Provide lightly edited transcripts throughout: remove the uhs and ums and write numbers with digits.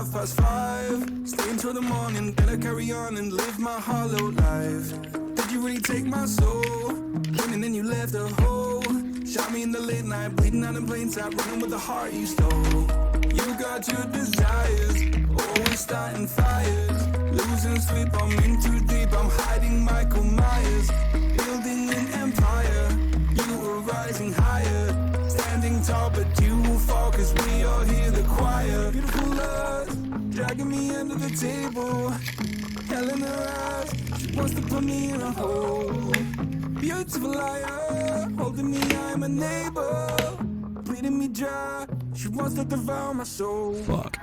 5:30, stay until the morning, then I carry on and live my hollow life. Did you really take my soul? Clean and then you left a hole. Shot me in the late night, bleeding out in plain sight, running with the heart you stole. You got your desires, always starting fires. Losing sleep, I'm in too deep, I'm hiding Michael Myers. Building an empire, you were rising higher. Standing tall, but you will fall, cause we all hear the choir. Beautiful love, dragging me under the table. Hell in her eyes, she wants to put me in a hole. Beautiful liar, holding me, I'm a neighbor. Bleeding me dry, she wants to devour my soul. Fuck.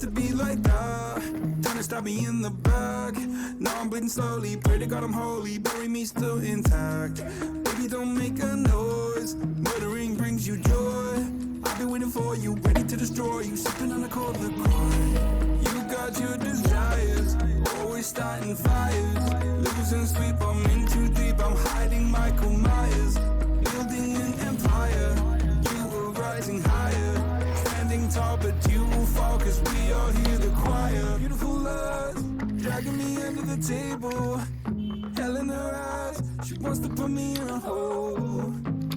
To be like that, trying to stab me in the back. Now I'm bleeding slowly, pray to God I'm holy, bury me still intact. Baby, don't make a noise, murdering brings you joy. I've been waiting for you, ready to destroy you, sipping on a cold liqueur. You got your desires, always starting fires. Losing sleep, I'm in too deep, I'm hiding Michael Myers. Building an empire, you were rising higher. Standing tall, but you will fall, cause we all hear the choir. Beautiful lust, dragging me under the table. Hell in her eyes, she wants to put me in a hole.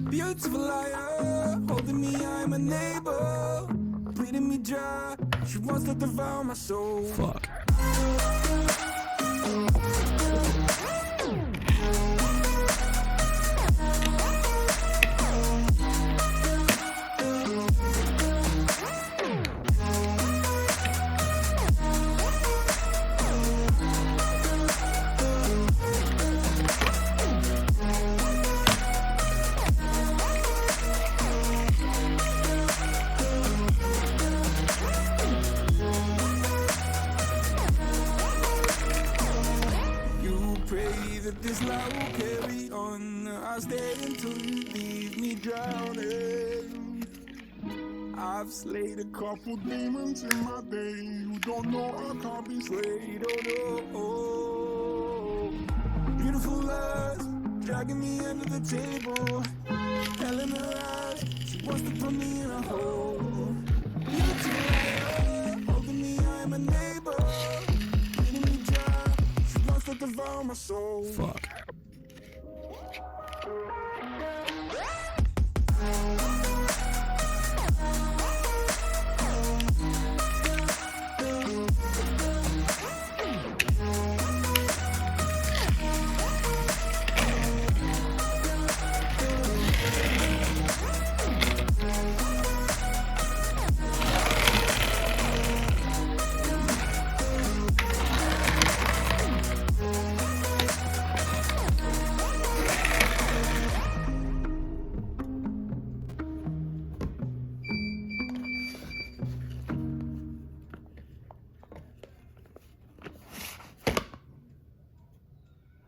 Beautiful liar, holding me, I'm a neighbor. Bleeding me dry, she wants to devour my soul. Fuck. This life will carry on. I'll stay until you leave me drowning. I've slayed a couple demons in my day. You don't know I can't be swayed. Oh, beautiful lust, dragging me under the table. Hell in her eyes, she wants to put me in a hole. Beautiful liar, holding me, I'm a neighbor. Bleeding me dry, she wants to devour my soul. Fuck.